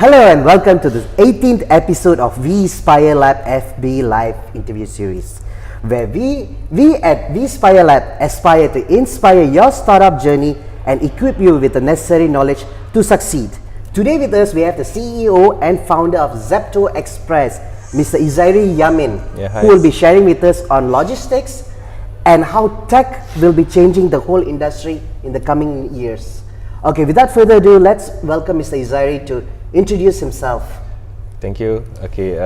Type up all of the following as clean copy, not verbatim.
Hello and welcome to the 18th episode of VspireLab FB Live interview series, where we at VspireLab aspire to inspire your startup journey and equip you with the necessary knowledge to succeed. Today with us we have the CEO and founder of Zepto Express, Mr. Izzairi Yamin, who will be sharing with us on logistics and how tech will be changing the whole industry in the coming years. Okay, without further ado, let's welcome Mr. Izzairi to introduce himself. Thank you. Okay,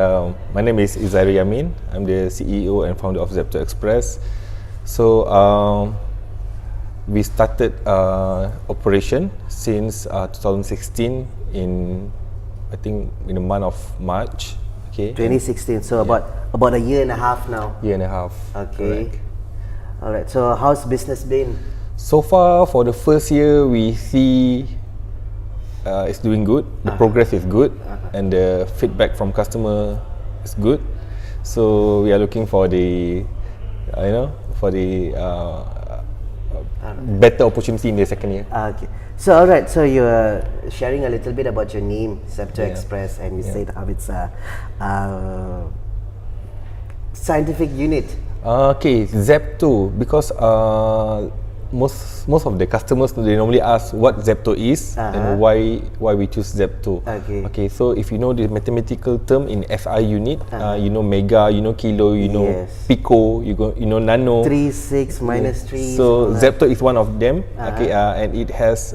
my name is Izzairi Yamin. I'm the CEO and founder of Zepto Express. So we started operation since 2016 I think in the month of March. Okay. 2016. So about a year and a half now. Year and a half. Okay. Correct. All right. So how's business been? So far, for the first year, we see it's doing good. The progress is good, and the feedback from customer is good. So we are looking for the, better opportunity in the second year. Okay. So all right. So you're sharing a little bit about your name, Zepto Express, and you said how it's a scientific unit. Okay, Zepto, because most of the customers, they normally ask what Zepto is and why we choose Zepto. Okay, so if you know the mathematical term in SI unit, you know mega, you know kilo, you know pico, you know nano. 3, 6, minus 3. So Zepto is one of them. Okay, and it has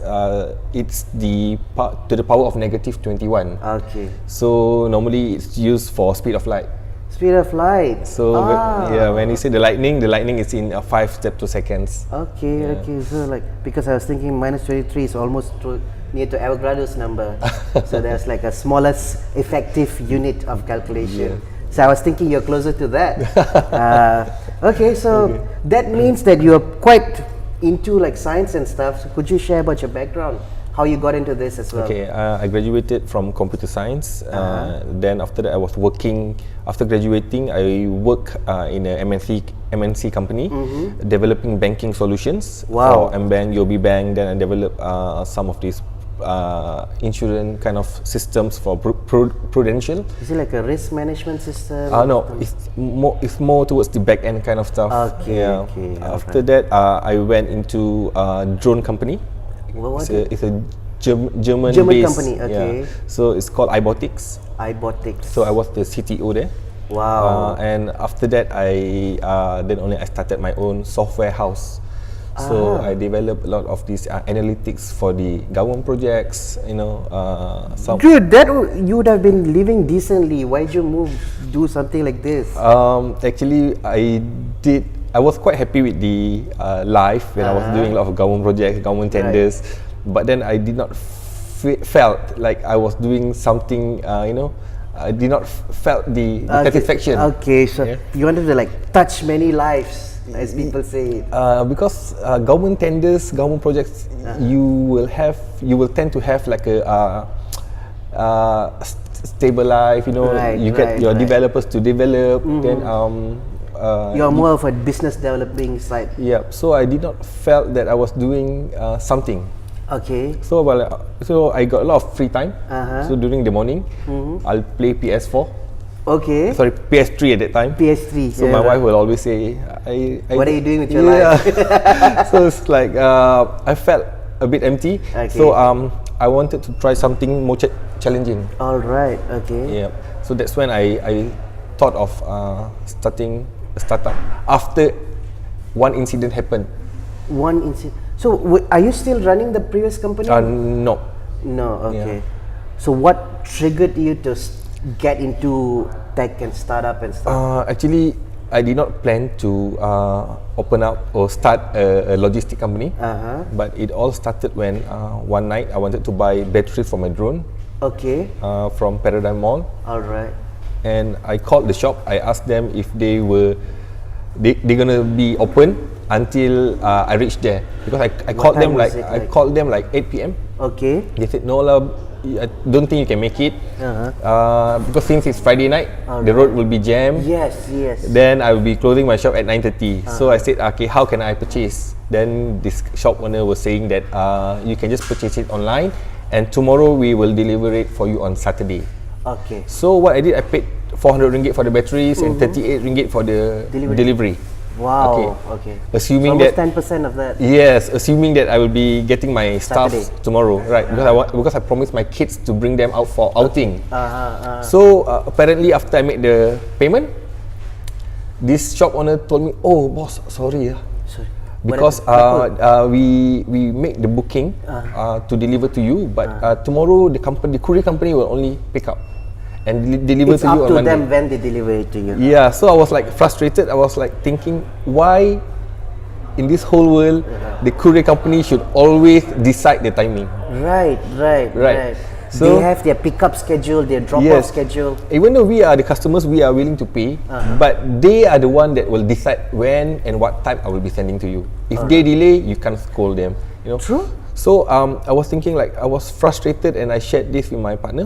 it's to the power of -21. Okay. So normally it's used for speed of light. Speed of light. So when you say the lightning is in 5 zeptoseconds. Okay, okay. So like, because I was thinking -23 is almost near to Avogadro's number. So there's like a smallest effective unit of calculation. So I was thinking you're closer to that. Okay, so that means that you're quite into like science and stuff. So could you share about your background? How you got into this as well? Okay, I graduated from computer science. Then after that, I was working. After graduating, I work in a MNC company, developing banking solutions for mBank, UOB Bank. Then I developed some of these insurance kind of systems for Prudential. Is it like a risk management system? No, it's more towards the back end kind of stuff. Okay, okay. After that, I went into a drone company. It's a German company, okay. Yeah. So it's called iBotics. iBotics. So I was the CTO there. Wow. And after that, I started my own software house. So I developed a lot of these analytics for the government projects. Good. You would have been living decently. Why did you do something like this? Actually, I was quite happy with the life when I was doing a lot of government projects, government tenders. But then I did not felt like I was doing something. I did not felt the satisfaction. Okay, so you wanted to like touch many lives, as people say. Because government tenders, government projects, you will tend to have like a stable life. You get your developers to develop. Then you're more of a business developing side. Yeah, so I did not felt that I was doing something. Okay. So I got a lot of free time. So during the morning, I'll play PS4. Okay. Sorry, PS3 at that time. PS3. So my wife will always say, "What are you doing with your life?" So it's like I felt a bit empty. Okay. So I wanted to try something more challenging. All right. Okay. Yeah. So that's when I thought of starting a startup after one incident happened. One incident. So are you still running the previous company? No. No. Okay. So what triggered you to get into tech and startup and stuff? Actually, I did not plan to open up or start a logistic company. But it all started when one night I wanted to buy batteries for my drone. Okay. From Paradigm Mall. All right. And I called the shop. I asked them if they're gonna be open until I reached there, because I called them like 8 p.m. Okay. They said no lah, I don't think you can make it because since it's Friday night, the road will be jammed. Yes. Then I will be closing my shop at 9:30. So I said, okay, how can I purchase? Then this shop owner was saying that you can just purchase it online and tomorrow we will deliver it for you on Saturday. Okay. So what I did, I paid 400 ringgit for the batteries and 38 ringgit for the delivery. Wow. Okay. Assuming so that 10% of that. Yes, assuming that I will be getting my stuff Saturday. tomorrow, right? Because I promised my kids to bring them out for outing. So apparently after I made the payment, this shop owner told me, "Oh boss, sorry. Because we make the booking to deliver to you, but tomorrow the courier company will only pick up and deliver It's to you up on to Monday." them when they deliver it to you. Yeah, so I was like frustrated. I was like thinking, why in this whole world the courier company should always decide the timing? Right. So they have their pickup schedule, their drop-off schedule. Even though we are the customers, we are willing to pay, but they are the one that will decide when and what time I will be sending to you. If they delay, you can't scold them. You know. True. So I was thinking, like, I was frustrated, and I shared this with my partner.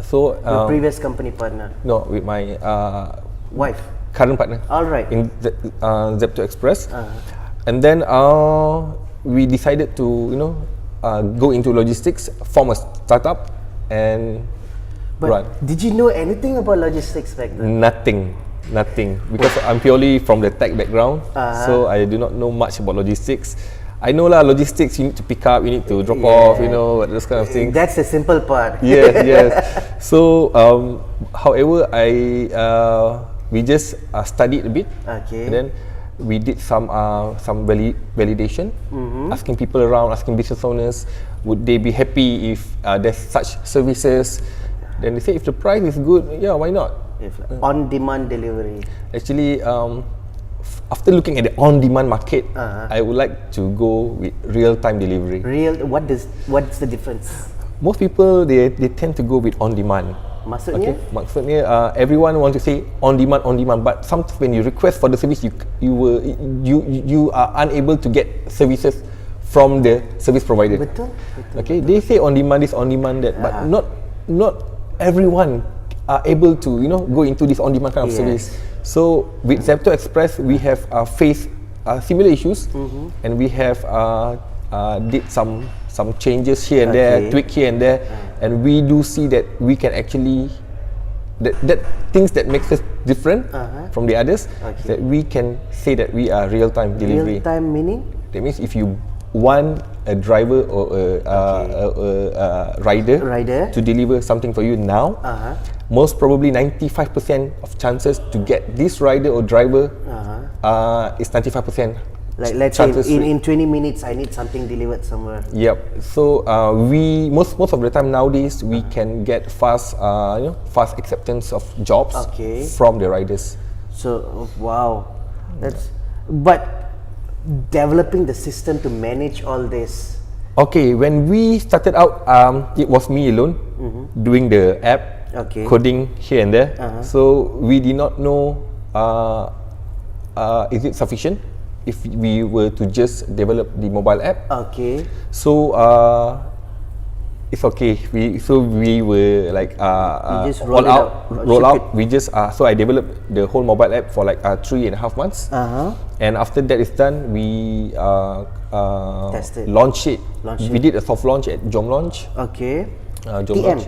So Your previous company partner? No, with my wife. Current partner. All right. In Zepto Express, and then we decided to go into logistics, form a startup, and run. Did you know anything about logistics back then? Nothing, because I'm purely from the tech background, so I do not know much about logistics. I know logistics, you need to pick up, you need to drop off, those kind of things. That's the simple part. Yes. So, however, we just studied a bit, Okay. and then we did some validation, asking people around, asking business owners, would they be happy if there's such services. Then they say, if the price is good, yeah, why not? If on-demand delivery. Actually, after looking at the on-demand market, I would like to go with real-time delivery. What's the difference? Most people they tend to go with on-demand. Maksudnya? Maksudnya everyone want to say on-demand, but sometimes when you request for the service, you are unable to get services from the service provider. Betul. Okay, they say on-demand this, on-demand that, but not everyone are able to go into this on-demand kind of service. So with Zepto Express, we have faced similar issues, and we have did some changes here and there, tweak here and there, and we do see that we can actually that things that makes us different from the others, that we can say that we are real-time delivery. Real-time meaning? That means if you want a driver or a rider to deliver something for you now, most probably 95% of chances to get this rider or driver is 95%. Like let's say in 20 minutes I need something delivered somewhere. Yep. So we most of the time nowadays we can get fast acceptance of jobs from the riders. So wow, but developing the system to manage all this. Okay, when we started out, it was me alone doing the app, coding here and there. So we did not know is it sufficient if we were to just develop the mobile app. Okay. So it's okay. We were like roll out. We just so I developed the whole mobile app for like 3.5 months. And after that is done, we launched it. We did a soft launch at Jom Launch. Okay. Jom Launch.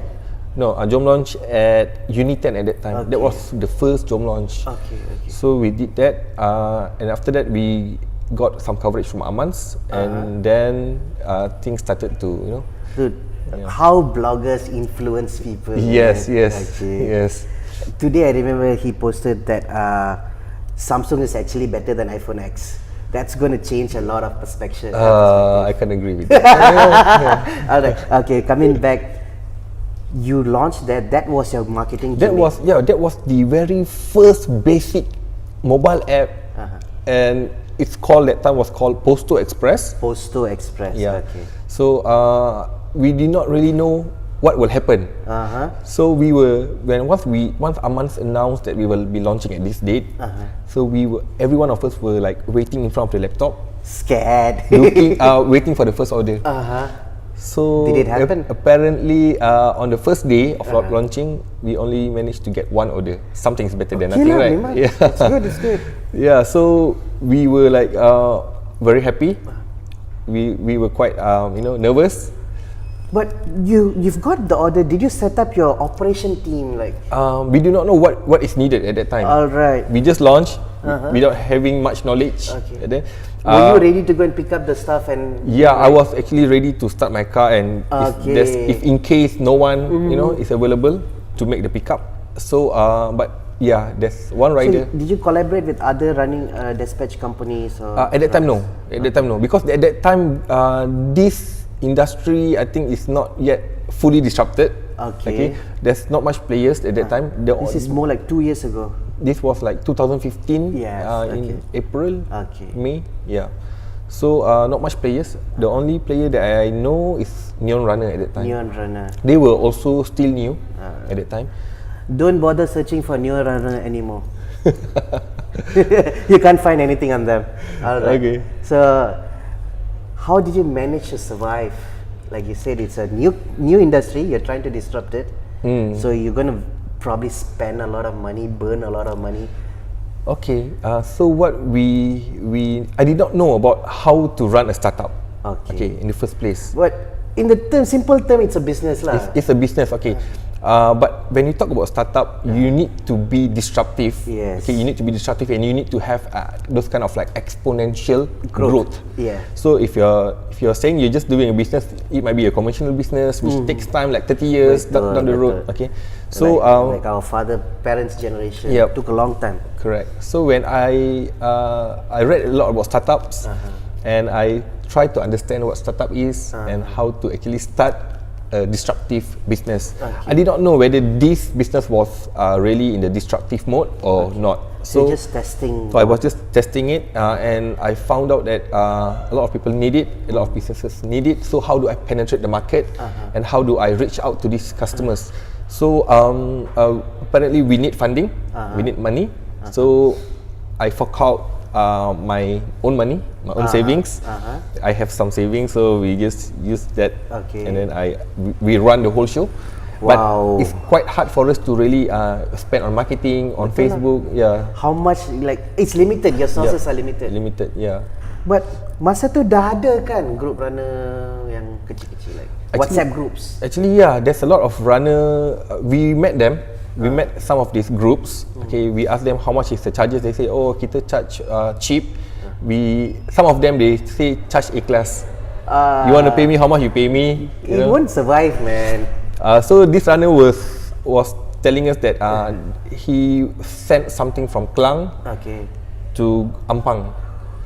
No, Jom Launch at Uni10 at that time. That was the first Jom Launch. Okay. So we did that, and after that we got some coverage from Amans, and then things started to Dude, how bloggers influence people. Yes. Today I remember he posted that Samsung is actually better than iPhone X. That's going to change a lot of perspective. I can agree with that. Alright, okay, coming back, you launched that. That was your marketing. That was the very first basic mobile app, and it's called Posto Express. Posto Express. Yeah. Okay. So we did not really know what will happen. So we were once Amans announced that we will be launching at this date. So every one of us were like waiting in front of the laptop, scared, waiting for the first order. So did it happen? Apparently, on the first day of launching, we only managed to get one order. Something is better than nothing, right? Yeah, it's good. Yeah, so we were like very happy. We were quite nervous, But you've got the order. Did you set up your operation team like? We do not know what is needed at that time. All right. We just launched without having much knowledge. Okay. And then, Were you ready to go and pick up the stuff and? Yeah, I was actually ready to start my car, and if in case no one is available to make the pickup. So but yeah, there's one rider. So did you collaborate with other running dispatch companies? Or at that time no. At that time no, because at that time this industry I think is not yet fully disrupted. Okay. There's not much players at that time. This is more like 2 years ago. This was like 2015. Yes. In April. Okay. May. Yeah. So not much players. The only player that I know is Neon Runner at that time. Neon Runner. They were also still new at that time. Don't bother searching for Neon Runner anymore. You can't find anything on them. All right. Okay. So, how did you manage to survive? Like you said, it's a new industry. You're trying to disrupt it. So you're gonna probably spend a lot of money, burn a lot of money. Okay. So what I did not know about how to run a startup. Okay. In the first place. But in the simple term, it's a business lah. It's a business. Okay. But when you talk about startup, you need to be disruptive. Yes. Okay, you need to be disruptive, and you need to have those kind of like exponential growth. Yeah. So if you're saying you're just doing a business, it might be a conventional business which takes time, like 30 years down the road. Okay. So like our parents' generation, took a long time. Correct. So when I read a lot about startups, and I tried to understand what startup is and how to actually start a disruptive business. I did not know whether this business was really in the disruptive mode or not. So just testing. So I was just testing it, and I found out that a lot of people need it, a lot of businesses need it. So how do I penetrate the market, and how do I reach out to these customers? So apparently we need funding, we need money. So I fork out my own money, my own savings. I have some savings, so we just use that, and then we run the whole show. Wow. But it's quite hard for us to really spend on marketing, on Facebook. Yeah. How much? Like it's limited. Your sources are limited. Limited, yeah. But masa tu dah ada kan group runner yang kecil-kecil like WhatsApp groups. Actually, yeah, there's a lot of runner. We met them. We met some of these groups. Okay, we asked them how much is the charges. They say, oh, kita charge cheap. Some of them they say charge A-class. You want to pay me how much you pay me. It won't survive, man. So this runner was telling us that he sent something from Klang to Ampang.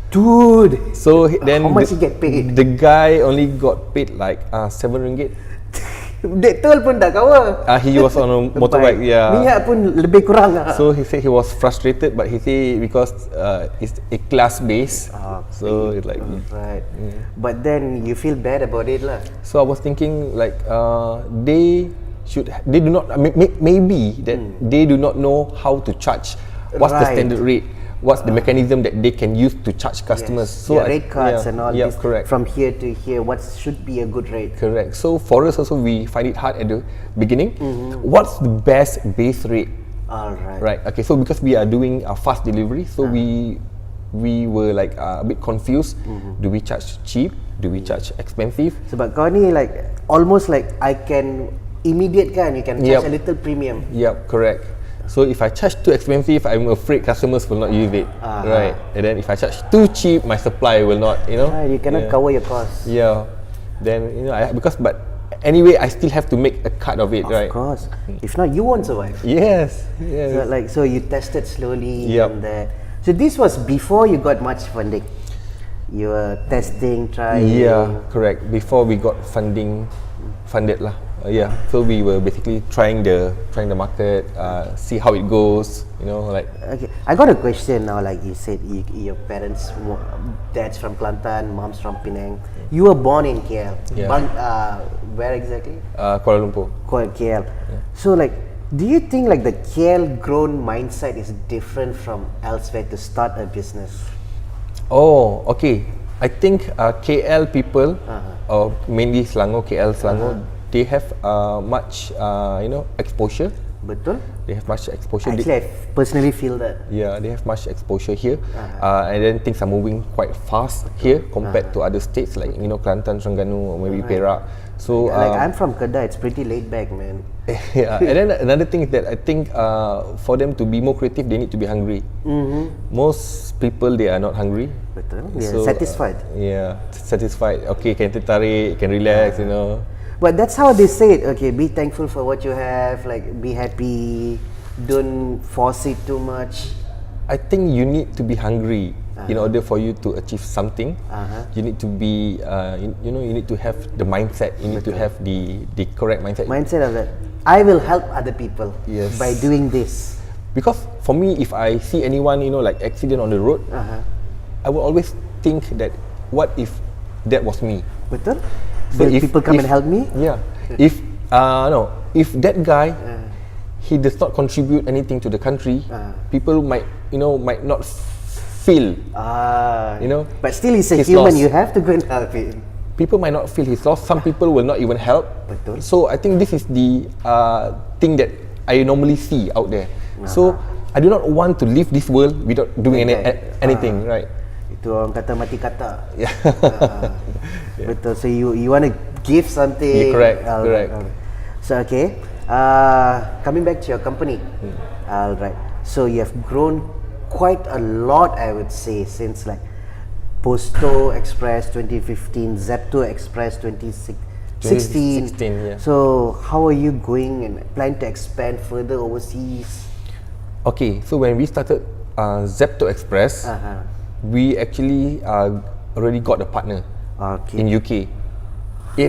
Dude. So then how much he get paid? The guy only got paid like RM7. Dek tol pun tak kawa. He was on a motorbike, yeah. Minyak pun lebih kurang. So he said he was frustrated, but he said because it's a class base, so it's like right. But then you feel bad about it lah. So I was thinking like they do not maybe that they do not know how to charge. What's the standard rate? What's the mechanism that they can use to charge customers? So rate cards and all this. Correct. From here to here, what should be a good rate? Correct. So for us also, we find it hard at the beginning. What's the best base rate? All right. Right. Okay. So because we are doing a fast delivery, so we were like a bit confused. Do we charge cheap? Do we charge expensive? Sebab kau ni like almost like I can immediate kan, you can charge a little premium. Yep. Correct. So if I charge too expensive, I'm afraid customers will not use it, right? And then if I charge too cheap, my supply will not, you cannot cover your costs. Yeah. Then but anyway, I still have to make a cut of it, right? Of course. If not, you won't survive. Yes. So you tested slowly and there. So this was before you got much funding. You were testing, trying. Yeah, correct. Before we got funded lah. So we were basically trying the market, see how it goes, like. Okay, I got a question now. Like you said, your parents, dad's from Kelantan, mom's from Penang. You were born in KL. Where exactly? Kuala Lumpur. KL. So like, do you think like the KL grown mindset is different from elsewhere to start a business? Oh, okay. I think KL people, or mainly Selangor, they have much exposure. Betul. They have much exposure. Actually, I personally feel that. Yeah, they have much exposure here, and then things are moving quite fast here compared to other states like Kelantan, Terengganu, or maybe Perak. So Like I'm from Kedah, it's pretty laid back, man. yeah, and then another thing is that I think for them to be more creative, they need to be hungry. Most people, they are not hungry. Betul. Yeah, So, satisfied. Satisfied. Okay, can tertarik, can relax, you know. But that's how they say it. Okay, be thankful for what you have. Like, be happy. Don't force it too much. I think you need to be hungry in order for you to achieve something. You need to be, you need to have the mindset. You need to have the correct mindset. Mindset of that. I will help other people by doing this. Because for me, if I see anyone, like accident on the road, I will always think that, what if that was me? Betul? So Will people come and help me? Yeah. If that guy, he does not contribute anything to the country, people might not feel. But still, he's a human. Lost. You have to go and help him. People might not feel he's lost. Some people will not even help. Betul. So I think this is the thing that I normally see out there. So I do not want to leave this world without doing anything, right? Itu orang kata mati kata. Yeah. Betul. So you want to give something. Yeah, correct. Correct. So okay. Coming back to your company. All right. So you have grown quite a lot, I would say, since like Posto Express 2015, Zepto Express 2016. 2016, yeah. So how are you going and plan to expand further overseas? Okay, so when we started Zepto Express, we actually already got a partner in UK.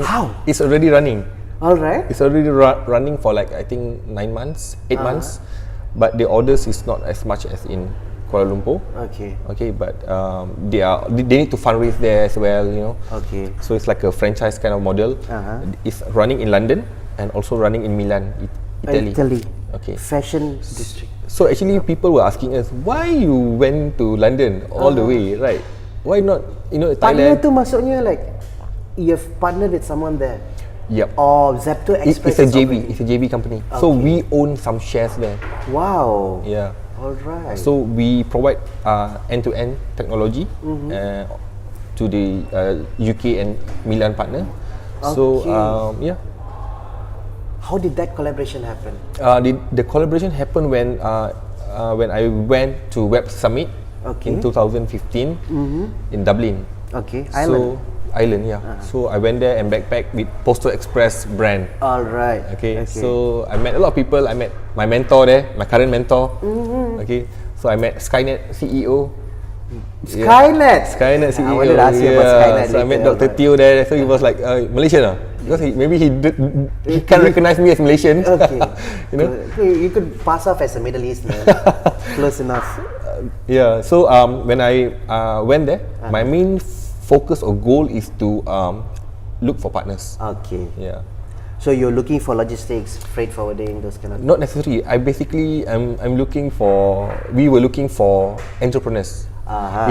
How? It's already running. All right. It's already running for like, I think 9 months, 8 months, but the orders is not as much as in Kuala Lumpur. Okay, but they need to fundraise there as well, Okay. So it's like a franchise kind of model. It's running in London and also running in Milan, Italy. Okay. Fashion district. So actually, people were asking us, why you went to London all the way, right? Why not, Partner Thailand? tu maksudnya like you have partnered with someone there. Yep. Or Zepto Express. It's a JV. It's a JV company. So we own some shares there. Wow. Yeah. All right. So we provide end-to-end technology to the UK and Milan partner. So yeah. How did that collaboration happen? The collaboration happened when I went to Web Summit in 2015 in Dublin. Okay. Island, yeah. So I went there and backpack with Postal Express brand. All right. Okay. So I met a lot of people. I met my mentor there, my current mentor. Okay. So I met Skynet CEO. Skynet CEO. I wanted to ask you about Skynet. So I met Dr. Teo there. So he was like Malaysian, because he can't recognize me as Malaysian. Okay. You could pass off as a Middle Easterner. Close enough. Yeah. So when I went there, my main focus or goal is to look for partners. Okay. Yeah. So you're looking for logistics, freight forwarding, those kind of. Not necessarily. I'm looking for. We were looking for entrepreneurs.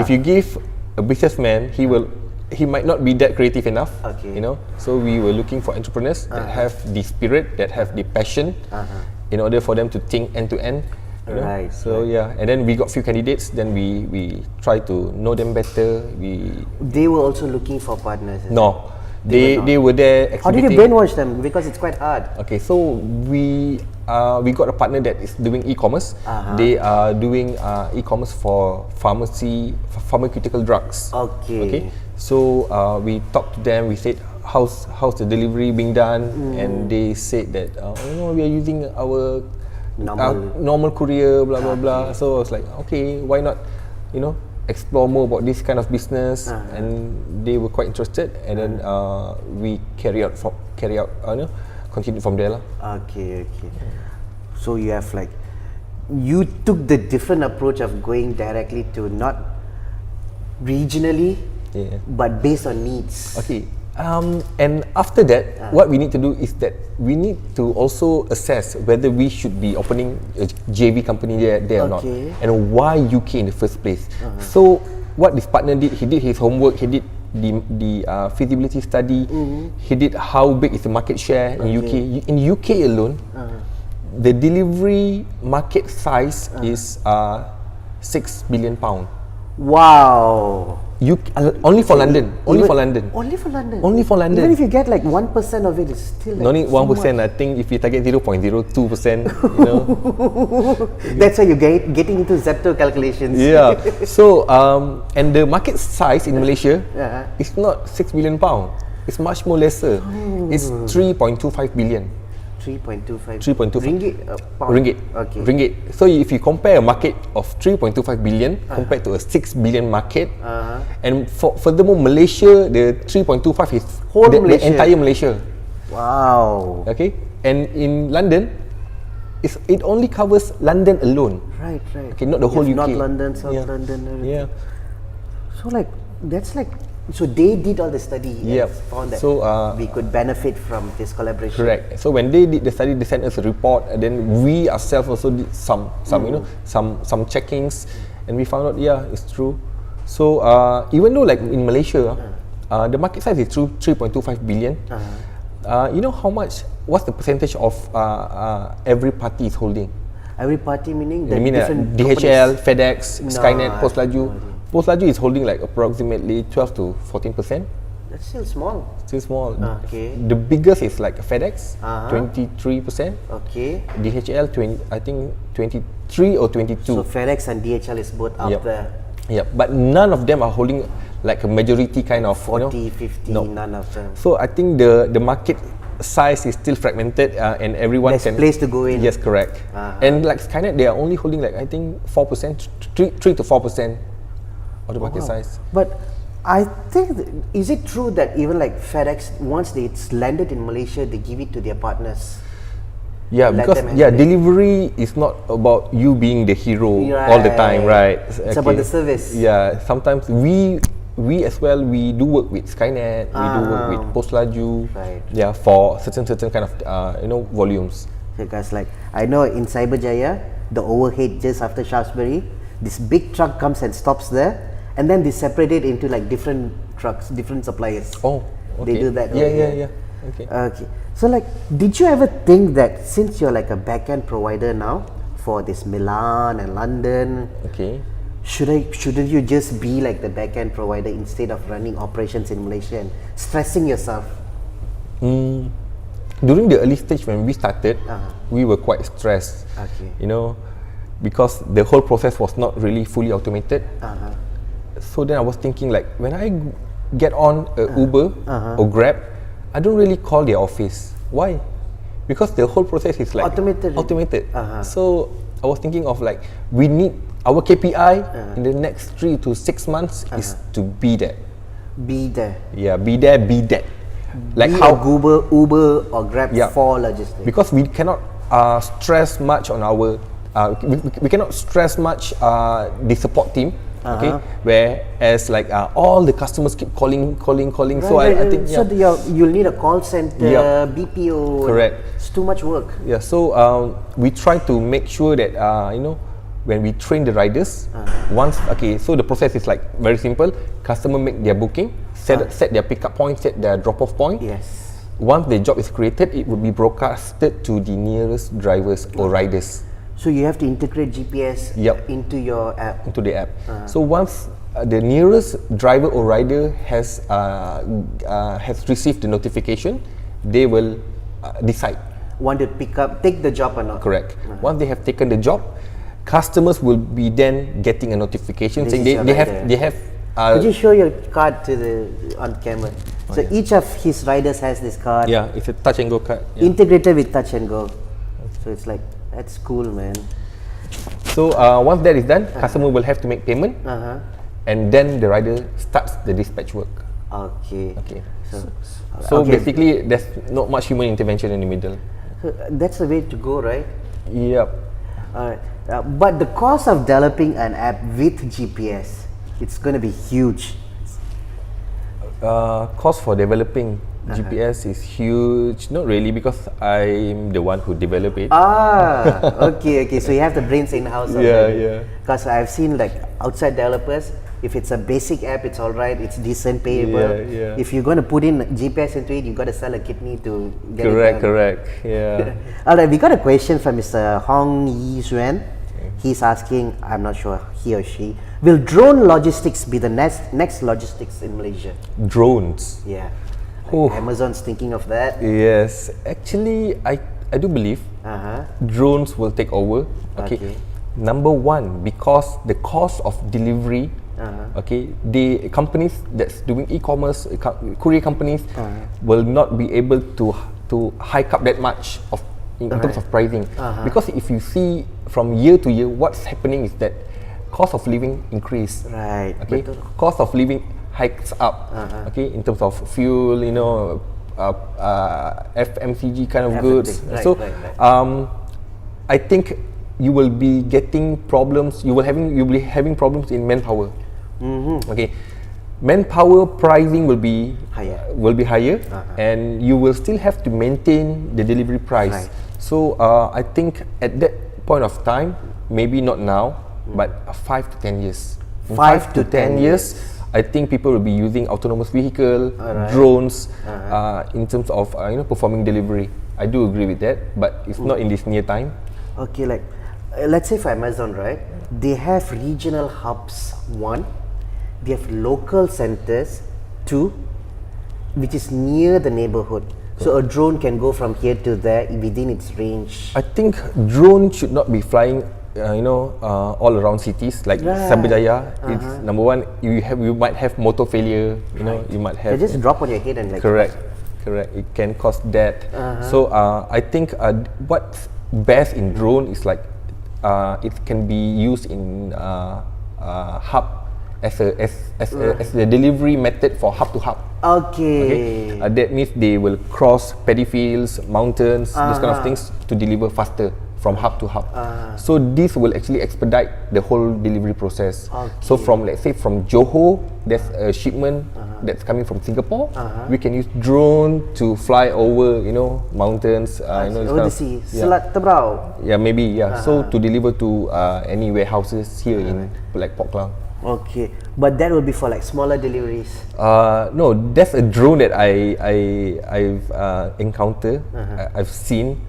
If you give a businessman, he might not be that creative enough. Okay. So we were looking for entrepreneurs that have the spirit, that have the passion, in order for them to think end to end. Right. So yeah, and then we got few candidates. Then we try to know them better. They were also looking for partners. No, they were there exhibiting. How did you brainwash them? Because it's quite hard. Okay, so we got a partner that is doing e-commerce. They are doing e-commerce for pharmaceutical drugs. Okay. So we talked to them. We said, how's the delivery being done? And they said that we are using our normal courier, blah blah blah. So I was like, okay, why not, explore more about this kind of business? And they were quite interested, and then we continue from there lah. Okay. So you have you took the different approach of going directly to not regionally, but based on needs. Okay. And after that, what we need to do is that we need to also assess whether we should be opening a JV company there or not, and why UK in the first place. So what this partner did, he did his homework, he did the feasibility study, he did how big is the market share in UK. In UK alone, the delivery market size is £6 billion. Wow. Only for London. Only for London. Only for London. Only for London. Even if you get like 1% of it, it's still like No need so 1%. much. I think if you target 0.02%, you know. That's why you're getting into Zepto calculations. Yeah. So and the market size in Malaysia is not 6 billion pound. It's much more lesser. It's 3.25 billion. 3.25 3.25 pound. Ringgit. Okay. Ringgit. So if you compare a market of 3.25 billion compared to a 6 billion market, and furthermore Malaysia, the 3.25 is Whole the Malaysia. entire Malaysia. Wow. Okay. And in London, it only covers London alone. Right. Okay, not the whole UK. North London, South Yeah. London, everything. Yeah. So like that's like so they did all the study and Yep. found that So, we could benefit from this collaboration. Correct. So when they did the study, they sent us a report, and then we ourselves also did some you know some checkings, and we found out it's true. So even though like in Malaysia, the market size is 3.25 billion. You know how much? What's the percentage of every party is holding? Every party meaning the I mean different DHL, companies. FedEx, No, Skynet, Postlaju. no idea. Postlaju is holding like approximately 12 to 14%. That's still small. Still small. Okay. The biggest is like FedEx, Uh-huh. 23%. Okay. DHL, I think 23 or 22. So FedEx and DHL is both up Yep. there. Yeah, but none of them are holding like a majority kind of 40, 50, No. none of them. So I think the market size is still fragmented, and everyone There's can place to go in. Yes, correct. And like Skynet, they are only holding like I think 4%, 3 to 4% of the market size. But I think, is it true that even like FedEx, once it's landed in Malaysia, they give it to their partners? Yeah, Let because them handle it. delivery is not about you being the hero all the time, right? It's about the service. Yeah, sometimes we as well, we do work with Skynet, we do work with Postlaju, Right. yeah, for certain kind of volumes. Because like I know in Cyberjaya, the overhead just after Shaftesbury, this big truck comes and stops there, and then they separate it into like different trucks, different suppliers. Oh, okay. They do that. Yeah, over yeah, here. yeah. Okay. Okay. So like, did you ever think that since you're like a back-end provider now for this Milan and London, Okay. shouldn't you just be like the back-end provider instead of running operations in Malaysia and stressing yourself? During the early stage when we started, we were quite stressed. Okay. Because the whole process was not really fully automated. So then I was thinking like, when I get on a Uber or Grab, I don't really call their office. Why? Because the whole process is like Automated. So I was thinking of like, we need our KPI in the next 3 to 6 months is to be there. Be there. Yeah, be there, be that. Like Be how a Uber or Grab Yeah. for logistics. because we cannot stress much on our we cannot stress much the support team. Okay, whereas like all the customers keep calling. So I think so you'll need a call center, Yup. BPO. Correct. It's too much work. yeah. So we try to make sure that when we train the riders, so the process is like very simple. Customer make their booking, set their pickup point, set their drop-off point. Yes. Once the job is created, it will be broadcasted to the nearest drivers or riders. So you have to integrate GPS Yup. into your app. Into the app. So once the nearest driver or rider has received the notification, they will decide. Want to take the job or not? Correct. Once they have taken the job, customers will be then getting a notification This saying is your they rider. have. Could you show your card on camera? So each of his riders has this card. Yeah, it's a touch and go card. Yeah. Integrated with touch and go. So it's like, that's cool, man. So once that is done, customer will have to make payment, and then the rider starts the dispatch work. Okay. Okay. okay. So basically, there's not much human intervention in the middle. So that's the way to go, right? Yep. Alright. But the cost of developing an app with GPS, it's going to be huge. Cost for developing GPS is huge. Not really, because I'm the one who developed it. Okay. So you have the brains in-house. Yeah. Because I've seen like outside developers, if it's a basic app, it's alright, it's decent, payable. Yeah. If you're going to put in GPS into it, you got to sell a kidney to get it done. Correct. Yeah. Alright, we got a question from Mr. Hong Yi Xuan. He's asking, I'm not sure, he or she, will drone logistics be the next logistics in Malaysia? Drones. Yeah. Oh. Amazon's thinking of that. Yes, actually, I do believe drones will take over. Okay. Number one, because the cost of delivery, okay, the companies that's doing e-commerce, courier companies, will not be able to hike up that much in terms of pricing. Because if you see from year to year, what's happening is that cost of living increase. Right. Okay. Cost of living hikes up. Okay, in terms of fuel, FMCG kind of goods. Right, So, right. I think you will be getting problems. You will be having problems in manpower. Okay, manpower pricing will be higher, and you will still have to maintain the delivery price. Right. So I think at that point of time, maybe not now, but 5 to 10 years. In 5 to 10 years, I think people will be using autonomous vehicle, drones, in terms of performing delivery. I do agree with that, but it's not in this near time. Okay, like let's say for Amazon, right? They have regional hubs, 1. They have local centers, 2, which is near the neighborhood. So a drone can go from here to there within its range. I think drone should not be flying, all around cities like Sabajaya. It's number one. You might have motor failure. You might have. They just drop on your head and like. Correct. It can cause death. So I think what's best in drone is like it can be used in hub as a delivery method for hub to hub. Okay. That means they will cross paddy fields, mountains, those kind of things to deliver faster from hub to hub. So this will actually expedite the whole delivery process. So from, let's say, from Johor, there's a shipment that's coming from Singapore. We can use drone to fly over, mountains, over the sea, Selat Tommorrow. Yeah, maybe, yeah. So to deliver to any warehouses here in like Port Klang. Okay, but that will be for like smaller deliveries. No, that's a drone that I've encountered. I've seen.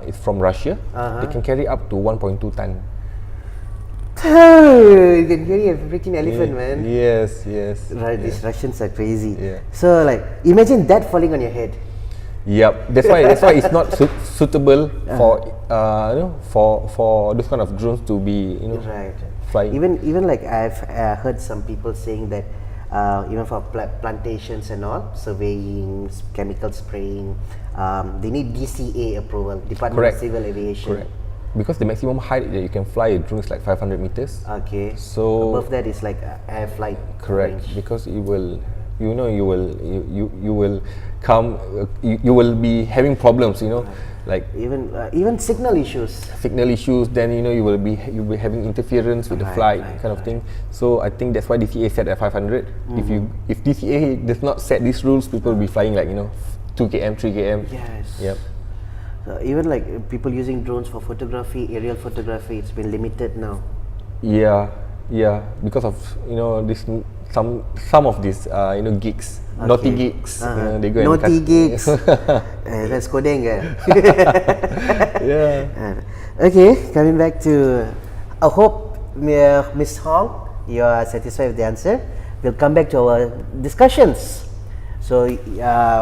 It's from Russia. They can carry up to 1.2 ton. You can carry a freaking elephant, man. Yes. Right, these Russians are crazy. Yeah. So like, imagine that falling on your head. Yep. That's why it's not suitable for those kind of drones to be Right. flying. Even like I've heard some people saying that even for plantations and all, surveying, chemical spraying, they need DCA approval, Department of Civil Aviation. Correct. Because the maximum height that you can fly a drone is like 500 meters. Okay. So above that is like air flight. Correct. range. Because you will come. You will be having problems. Like even signal issues. Then you'll be having interference with the flight kind of thing. So I think that's why DCA set at 500. If DCA does not set these rules, people will be flying like 2 km, 3 km. Yes. Yep. Even like people using drones for photography, aerial photography, it's been limited now. Yeah, because of this some of these geeks, naughty geeks. They go naughty and geeks. That's coding. Yeah. Okay, coming back to, I hope Miss Hong, you are satisfied with the answer. We'll come back to our discussions. So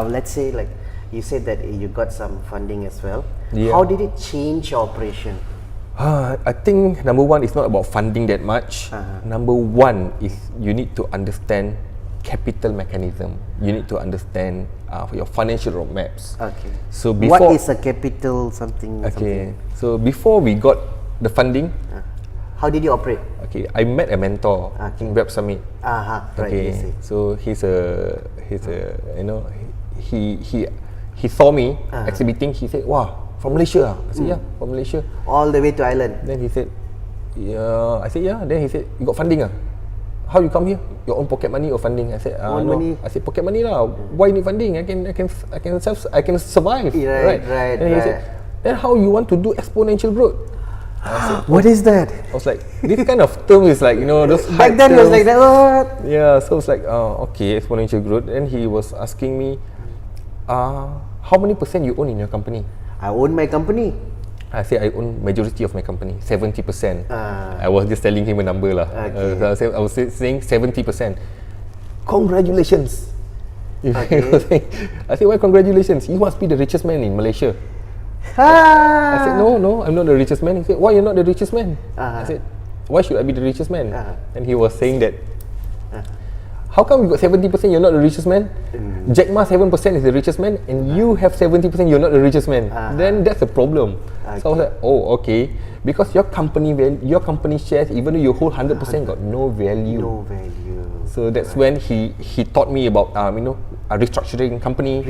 let's say like you said that you got some funding as well. Yeah. How did it change your operation? I think number one is not about funding that much. Number one is you need to understand capital mechanism. You need to understand your financial roadmaps. Okay. So before, what is a capital something? Okay. So before we got the funding, how did you operate? Okay, I met a mentor in Web Summit. Right. Okay. So he saw me exhibiting. He said, "Wow, from Malaysia." I said, "Yeah, from Malaysia." All the way to Ireland. Then he said, "Yeah." I said, "Yeah." Then he said, "You got funding ah? How you come here? Your own pocket money or funding?" I said, Own "No." money. I said, "Pocket money lah. Why need funding? I can survive." Right. Then he said, "Then how you want to do exponential growth?" I said, What is that? I was like, this kind of term is like those Back then it was like that. What? Yeah, so it's like okay, exponential growth. Then he was asking me, how many % you own in your company? I own my company. I say I own majority of my company, 70%. I was just telling him a number lah. Okay. I was saying 70%. Congratulations. Okay. I said, why congratulations? You must be the richest man in Malaysia. I said, no, I'm not the richest man. He said, why you're not the richest man? I said, why should I be the richest man? And he was saying that, how come you got 70%, you're not the richest man? Jack Ma 7% is the richest man, and you have 70%, you're not the richest man. Then that's a problem. So I was like, oh, okay. Because your company shares, even though you hold 100%, got no value. No value. So that's when he taught me about restructuring company,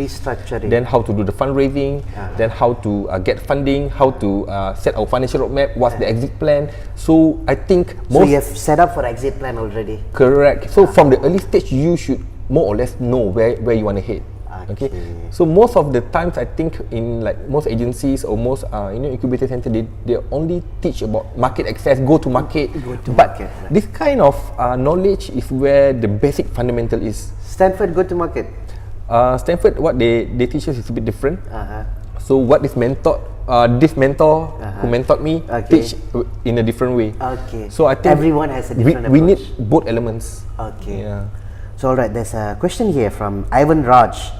then how to do the fundraising, then how to get funding, how to set our financial roadmap, what's the exit plan. So I think So you have set up for exit plan already. correct. So from the early stage, you should more or less know where you want to head. Okay. So most of the times, I think in like most agencies or most incubator center, they only teach about market access, go to market. But this kind of knowledge is where the basic fundamental is. Stanford go to market. Stanford, what they teach us is a bit different. So what this mentor who mentored me teach in a different way. Okay. So I think everyone has a different we need approach. both elements. Okay. Yeah. So alright, there's a question here from Ivan Raj.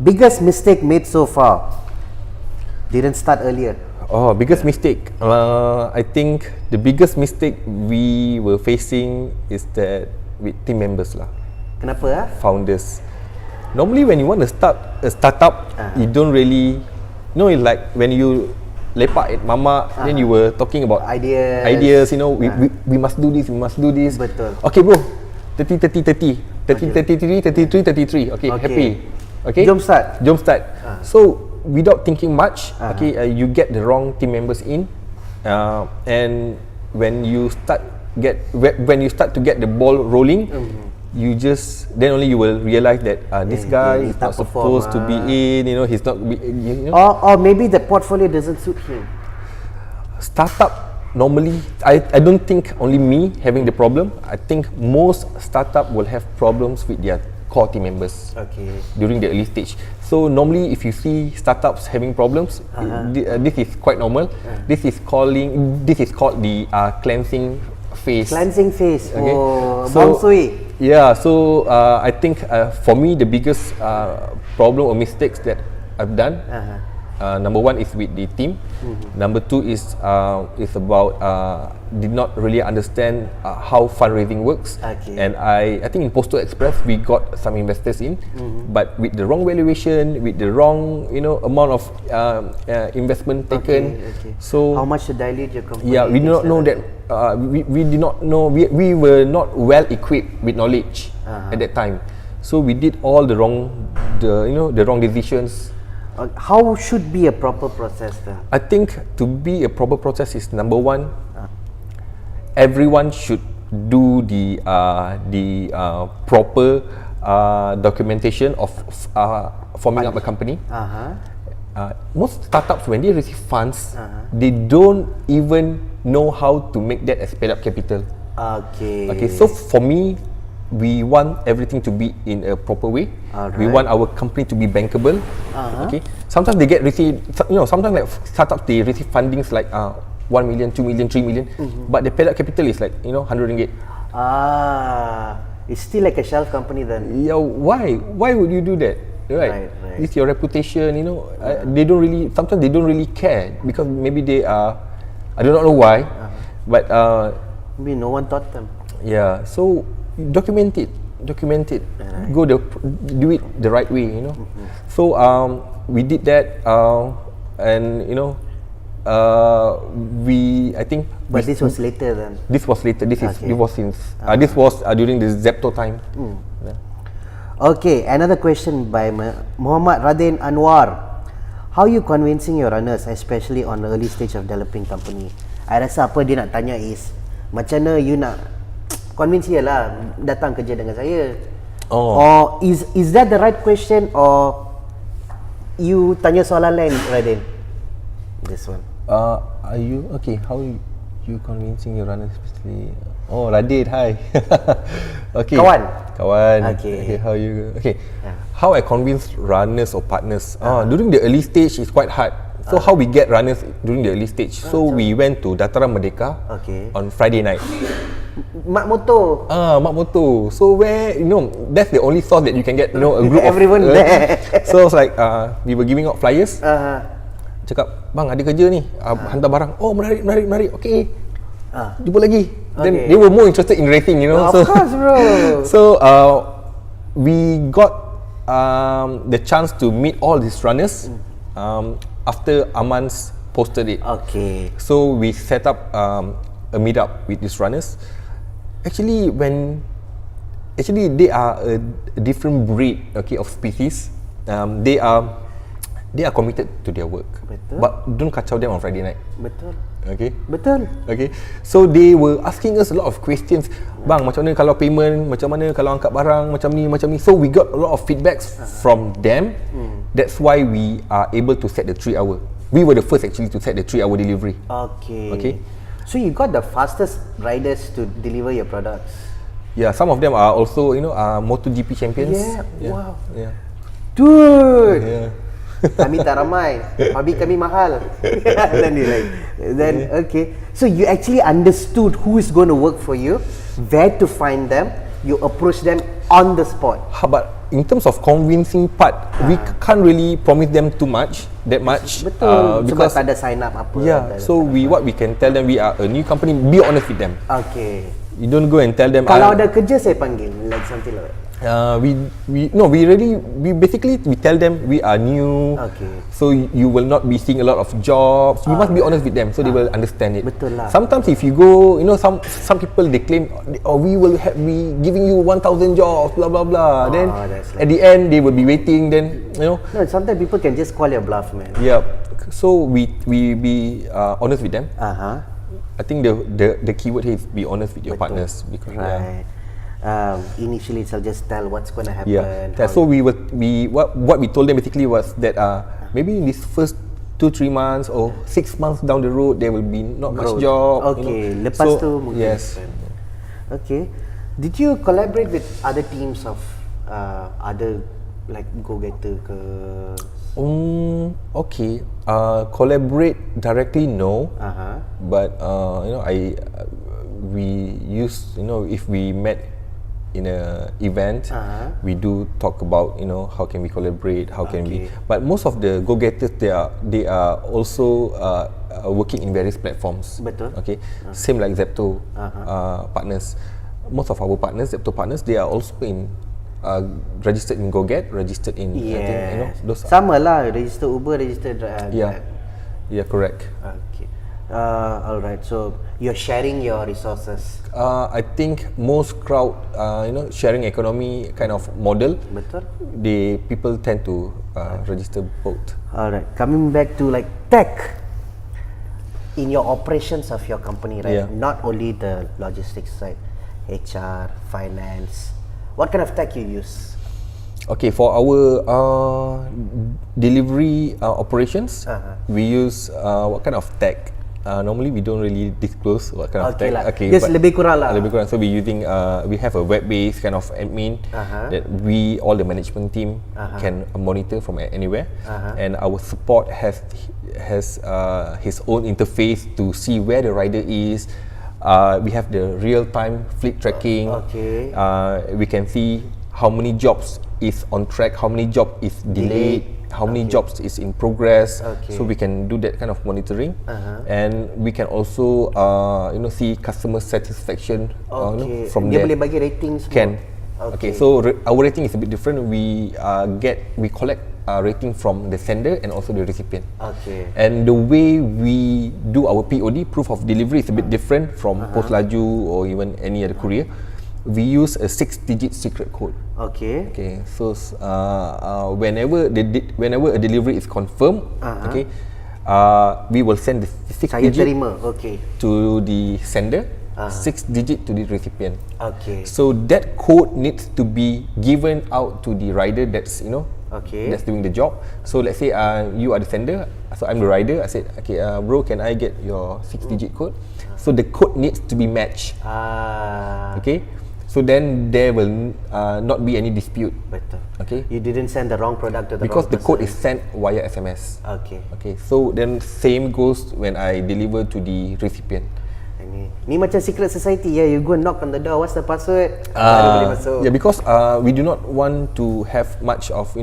Biggest mistake made so far? Didn't start earlier. Oh, biggest mistake. I think the biggest mistake we were facing is that with team members lah, Kenapa? founders. Normally when you want to start a startup, you don't really, it's like when you lepak at mama, then you were talking about ideas. We must do this, we must do this. Betul. Okay bro, 30. 33. Okay, happy. Okay, Jom start. So without thinking much, you get the wrong team members in, and when you start to get the ball rolling, you then only you will realize that this guy is not supposed to be in. He's not. Or maybe the portfolio doesn't suit him. Startup normally, I don't think only me having the problem. I think most startup will have problems with their core team members during the early stage. So normally if you see startups having problems, this is quite normal. This is called the cleansing phase. Okay. So I think for me the biggest problem or mistakes that I've done, number one is with the team. Number two is about did not really understand how fundraising works. And I think in Posto Express we got some investors in, but with the wrong valuation, with the wrong amount of investment taken. So how much to dilute your company? Yeah, we do not know that. We did not know. We were not well equipped with knowledge at that time. So we did all the wrong decisions. How should be a proper process then? I think to be a proper process is number one, everyone should do the proper documentation of forming up a company. Most startups, when they receive funds, they don't even know how to make that as paid up capital. Okay. So for me, we want everything to be in a proper way. We want our company to be bankable. Okay. Sometimes they sometimes like startups they receive fundings like 1 million, 2 million, 3 million, but the paid up capital is like 100 ringgit. It's still like a shelf company then. Yeah, why? Why would you do that? Right. It's your reputation. They don't really. Sometimes they don't really care because maybe they are. I do not know why, but maybe no one taught them. Yeah. So document it. Do it the right way. So we did that, and I think. But this was later then. This was later. This was during the Zepto time. Okay, another question by Muhammad Radin Anwar. How you convincing your runners, especially on the early stage of developing company? I rasa apa dia nak tanya is, macam mana you nak convince dia lah datang kerja dengan saya? Or is that the right question, or you tanya soalan lain, Radin? This one. Are you okay? How you convincing your runners, especially? Oh, Radin, hi. Okay. Kawan. Okay. How you? Okay. How I convince runners or partners? During the early stage, it's quite hard So how we get runners during the early stage? So we went to Dataran Merdeka on Friday night. Mak motor. Mak motor. So where that's the only source that you can get a group everyone of there. So it's like we were giving out flyers. Cakap, bang ada kerja ni, hantar barang. Oh menarik. Okay. Jumpa lagi. Then they were more interested in rating, Of course, bro. So we got the chance to meet all these runners after Aman's posted it. Okay. So we set up a meetup with these runners. Actually they are a different breed, of species. They are committed to their work. Betul. But don't kacau them on Friday night. Betul. Okay. Betul. Okay. So they were asking us a lot of questions. Bang, macam mana kalau payment? Macam mana kalau angkat barang? Macam ni. So we got a lot of feedbacks from them. That's why we are able to set the 3 hour. We were the first actually to set the 3 hour delivery. Okay. So you got the fastest riders to deliver your products. Yeah, some of them are also MotoGP champions. Yeah. Wow. Yeah. Dude. Yeah. Kami tak ramai, hobi kami mahal. Okay. So you actually understood who is going to work for you, where to find them. You approach them on the spot. But in terms of convincing part, we can't really promise them that much. Betul. Because sebab tak ada sign up apa. Yeah. So what we can tell them, we are a new company. Be honest with them. Okay. You don't go and tell them. Kalau ada kerja saya panggil, like something like that. We basically tell them we are new. Okay. So you will not be seeing a lot of jobs. You must be honest with them so they will understand it. Betul lah. Sometimes if you go, some people they claim, we will be giving you 1,000 jobs, blah blah blah. Then at the end they will be waiting. Then No, sometimes people can just call your bluff, man. Yeah. So we be honest with them. I think the keyword here is be honest with your partners because right. Initially so just tell what's going to happen. Yeah. So what we told them basically was that maybe in this first 2-3 months or 6 months down the road there will be not much job. Okay. Lepas tu mungkin. Yes. Okay. Did you collaborate with other teams of other like go-getter ke? Okay. Collaborate directly, no. But we use if we met in a event, we do talk about how can we collaborate, how can we. But most of the go-getters they are also working in various platforms. Betul. Okay. Same like Zepto partners. Most of our partners, Zepto partners, they are also in registered in GoGet, registered in I think, those. Sama lah, register Uber, register Grab. Yeah, correct. Okay. Alright, so you're sharing your resources. I think most crowd, sharing economy kind of model. Betul. People tend to register both. Alright, coming back to like tech in your operations of your company, right? Yeah. Not only the logistics side, HR, finance. What kind of tech you use? Okay, for our delivery operations, we use what kind of tech? Normally we don't really disclose what kind of tech. Lah. Okay, just lebih kurang lah. Lebih kurang. So we using we have a web-based kind of admin that all the management team can monitor from anywhere, and our support has his own interface to see where the rider is. We have the real-time fleet tracking. We can see how many jobs is on track, how many job is delayed, how many jobs is in progress. So we can do that kind of monitoring, and we can also see customer satisfaction from Dia there. boleh bagi rating semua. Can. Okay, so our rating is a bit different. We collect rating from the sender and also the recipient. Okay. And the way we do our POD, proof of delivery, is a bit different from Post Laju or even any other courier. We use a 6-digit secret code. Okay. Okay. So whenever a delivery is confirmed, okay, we will send the 6-digit to the sender, 6-digit to the recipient. Okay. So that code needs to be given out to the rider that's that's doing the job. So let's say you are the sender, so I'm the rider. I said, okay, bro, can I get your 6-digit code? So the code needs to be matched. Okay. So then there will not be any dispute. Betul. Okay. You didn't send the wrong product to the Because wrong the code is person. sent via SMS. Okay. Okay. So then same goes when I deliver to the recipient. Ni macam secret society ya. You go knock on the door. What's the password? Baru boleh masuk. Yeah, because we do not want to have much of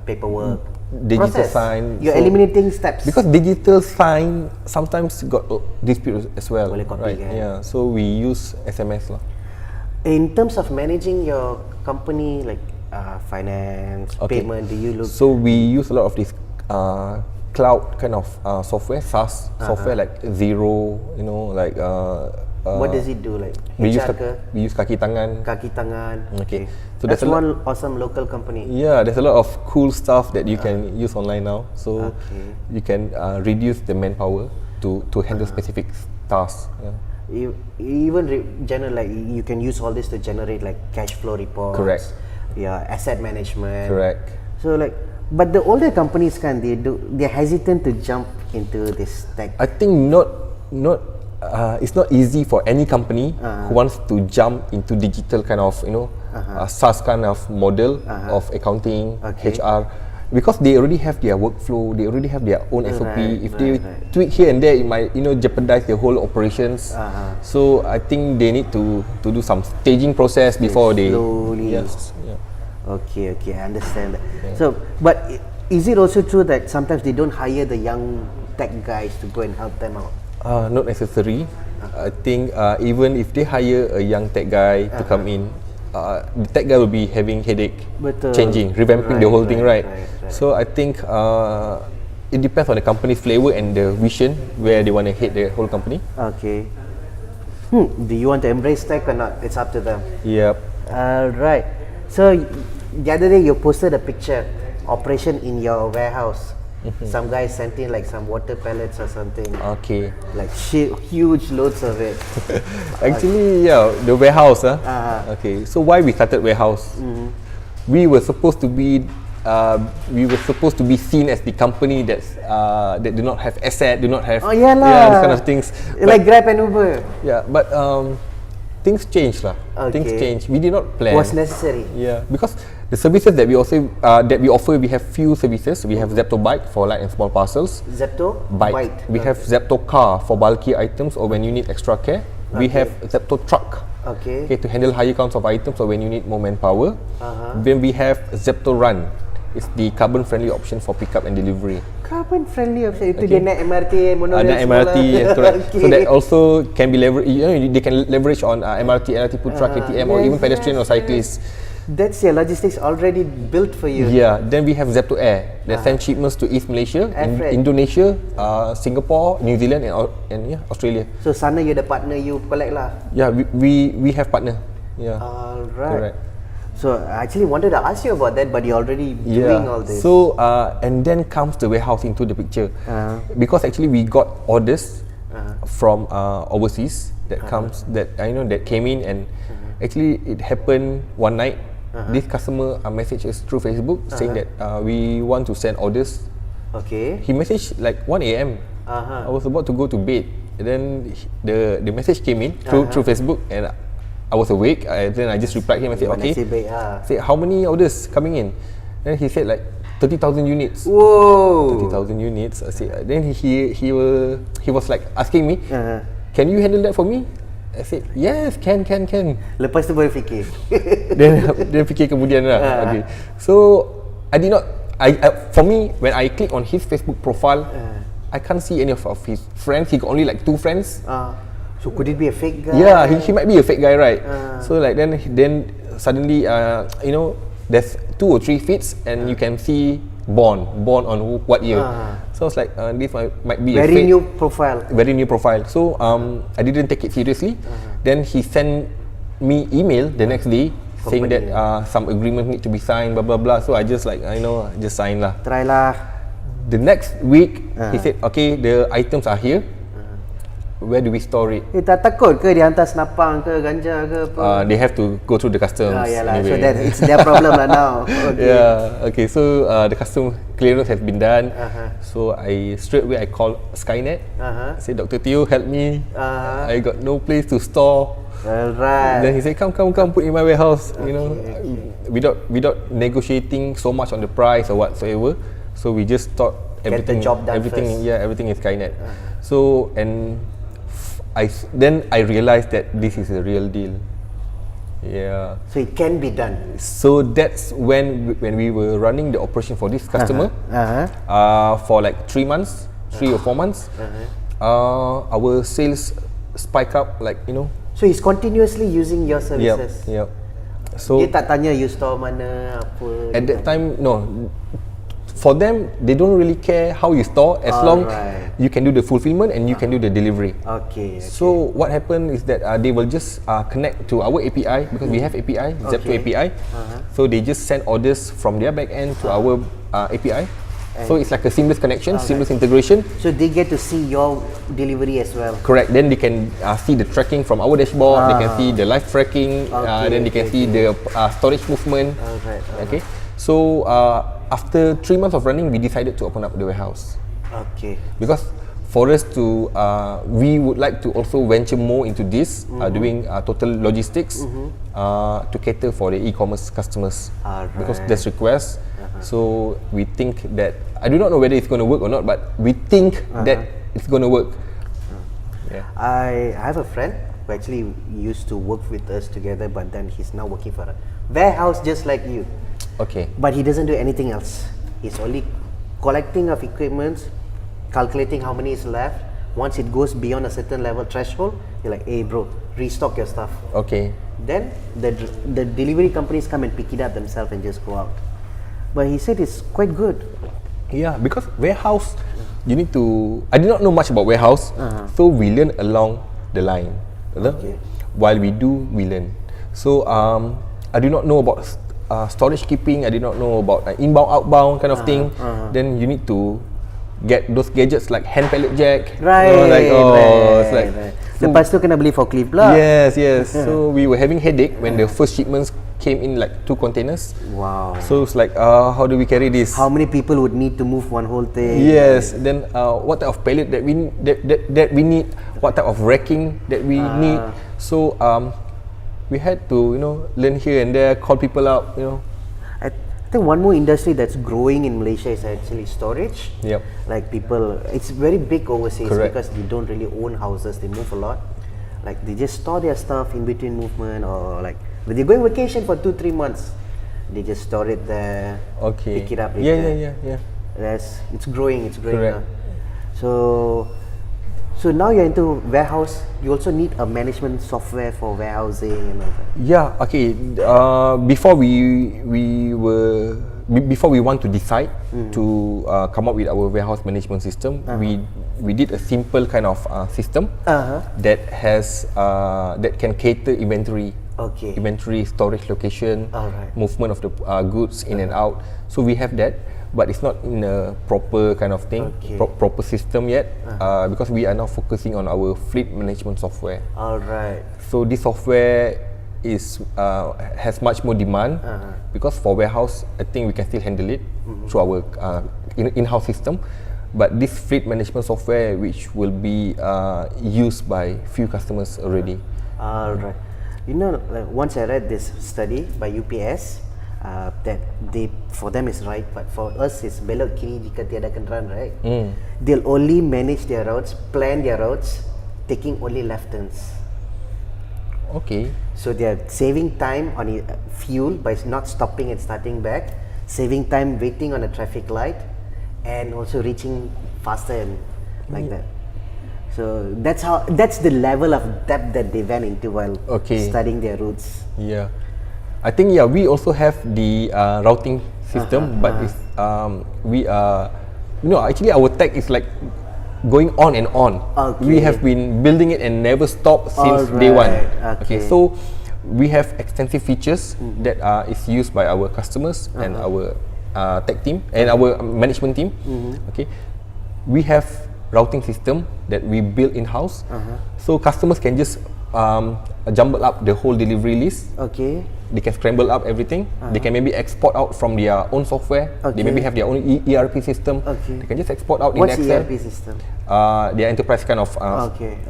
Paperwork. digital Process. sign. You're So- eliminating steps. Because digital sign sometimes got dispute as well. Boleh copy right? kan? Yeah. So we use SMS lah. In terms of managing your company, like finance, Okay. payment, do you look? So we use a lot of this cloud kind of software, SaaS software like Zero, like What does it do? Like we use HR ke? we use kaki tangan. Kaki tangan. Okay. So That's there's a lot, one awesome local company. yeah, there's a lot of cool stuff that you can use online now. So Okay. you can reduce the manpower to handle specific tasks. Yeah. Like you can use all this to generate like cash flow reports. Correct. Yeah, asset management. Correct. So like, but the older companies they're hesitant to jump into this tech. I think it's not easy for any company who wants to jump into digital kind of SaaS kind of model of accounting, Okay. HR, because they already have their workflow, they already have their own SOP. If they right. tweak here and there, it might jeopardize the whole operations. So I think they need to do some staging process before they slowly. Yes. Yeah. Okay, I understand that. So, but is it also true that sometimes they don't hire the young tech guys to go and help them out? Not necessary. I think even if they hire a young tech guy to come in, the tech guy will be having headache, Betul. changing, revamping the whole thing, right? right. So I think it depends on the company's flavor and the vision where they want to head the whole company. Okay. Do you want to embrace tech or not? It's up to them. Yep. Alright. So the other day you posted a picture, operation in your warehouse. Some guy sent in like some water pellets or something. Okay. Like huge loads of it. Actually, yeah, the warehouse. Okay. So why we started warehouse? We were supposed to be seen as the company that do not have asset, do not have this kind of things. Like Grab and Uber. Yeah, but things changed lah. Things Okay. changed. We did not plan. Was necessary. Yeah, because the services that we offer, we have few services. We have Zepto Bike for light and small parcels. Zepto? Bike. We have Zepto Car for bulky items or when you need extra care. We have Zepto Truck. Okay. To handle higher counts of items or when you need more manpower. Then we have Zepto Run. It's the carbon friendly option for pickup and delivery. Carbon friendly option. Itu dia naik MRT, monorail Ada MRT semua lah. correct. Okay. So that also can be leverage. They can leverage on MRT, LRT, Putra, KTM, or even pedestrian or cyclists. That's your logistics already built for you. Yeah. Then we have Zepto Air that send shipments to East Malaysia, Air Indonesia, Singapore, New Zealand, and Australia. So sana you the partner, you collect lah. Yeah, we have partner. Yeah. Alright. Correct. So I actually wanted to ask you about that, but you're already doing all this. So and then comes the warehouse into the picture, because actually we got orders from overseas that came in, and actually it happened one night. This customer messaged us through Facebook saying that we want to send orders. Okay. He messaged like 1 a.m. I was about to go to bed, and then the message came in through Facebook, and I was awake. Then I just replied him and said, okay. Said, how many orders coming in? Then he said like 30,000 units. Whoa. 30,000 units. I said, then he was like asking me, can you handle that for me? I said, yes, can. Lepas tu baru fikir. Then fikir kemudian lah. Okay. So I did not. For me, when I click on his Facebook profile, I can't see any of his friends. He got only like 2 friends. So could it be a fake guy? Yeah, he might be a fake guy, right? So like then suddenly there's 2 or 3 feeds and you can see born on what year. So I was like, this might be very a fake, new profile. So I didn't take it seriously. Then he sent me email the next day saying that some agreement need to be signed, blah blah blah. So I just like just sign lah. Try lah. The next week he said, okay, the items are here. Where do we store it? Tak takut ke dia hantar senapang ke ganja ke apa? They have to go through the customs. Yalah, anyway. so that it's their problem lah now. Okay. Yeah. Okay. So the custom clearance has been done. So I straight away I called Skynet. I said, Dr. Teo, help me. I got no place to store Alright. Then he said, come, put in my warehouse. Without negotiating so much on the price or whatsoever. So we just thought everything, the job done first. everything is Skynet. So then I realized that this is a real deal. Yeah. So it can be done. So that's when we were running the operation for this customer for like 3 months, 3 or 4 months. Our sales spike up, like, you know. So he's continuously using your services. Yep. So dia tak tanya you store mana apa. at that time, no. For them, they don't really care how you store as long you can do the fulfillment and you can do the delivery. Okay. So what happened is that they will just connect to our API, because we have API, Zep2 API. So they just send orders from their back end to our API. So it's like a seamless connection, seamless integration. So they get to see your delivery as well. Correct. Then they can see the tracking from our dashboard. They can see the live tracking. Then they can see the storage movement. Okay. So after 3 months of running, we decided to open up the warehouse. Okay. Because for us to, we would like to also venture more into this, doing total logistics to cater for the e-commerce customers. Because there's requests. So we think that, I do not know whether it's going to work or not, but we think that it's going to work. Yeah. I have a friend who actually used to work with us together, but then he's now working for a warehouse just like you. Okay. But he doesn't do anything else. He's only collecting of equipment, calculating how many is left. Once it goes beyond a certain level threshold, you're like, hey bro, restock your stuff. Okay. Then the delivery companies come and pick it up themselves and just go out. But he said it's quite good. Yeah, because warehouse, you need to, I did not know much about warehouse, so we learn along the line. Okay. While we do, we learn. So I do not know about storage keeping, I did not know about inbound, outbound kind of thing. Then you need to get those gadgets like hand pallet jack. Right. It's like, lepas tu kena beli forklift lah. Yes. So we were having headache when the first shipments came in, like 2 containers. Wow. So it's like, how do we carry this? How many people would need to move one whole thing? Yes. Then what type of pallet that we need? What type of racking that we need? So we had to, learn here and there, call people up, I think one more industry that's growing in Malaysia is actually storage. Yep. Like people, it's very big overseas. Correct. Because they don't really own houses, they move a lot. Like they just store their stuff in between movement, or like when they're going vacation for 2-3 months, they just store it there. Okay. Pick it up later. Yeah. It's growing Correct. now. So now you're into warehouse. You also need a management software for warehousing and all that. Yeah. Okay. Before we want to decide to come up with our warehouse management system, we did a simple kind of system that has that can cater inventory. Okay. Inventory, storage location, movement of the goods in and out. So we have that, but it's not in a proper kind of thing, proper system yet, because we are now focusing on our fleet management software. Alright. So this software has much more demand, because for warehouse, I think we can still handle it through our in-house system. But this fleet management software, which will be used by few customers already. Alright. Once I read this study by UPS, that for them is right, but for us it's belok kiri jika tiada kenderaan, right? They'll only manage their routes, plan their routes, taking only left turns. Okay. So they're saving time on fuel by not stopping and starting back, saving time waiting on a traffic light, and also reaching faster and like that. So that's the level of depth that they went into while studying their routes. Yeah, I think we also have the routing system, but it's, we are, actually our tech is like going on and on. We have been building it and never stopped since day one. Okay, so we have extensive features that is used by our customers and our tech team and our management team. Okay, we have routing system that we built in-house, so customers can just jumble up the whole delivery list. Okay. They can scramble up everything. They can maybe export out from their own software. They maybe have their own ERP system. They can just export out in Excel. What's ERP system? Their enterprise kind of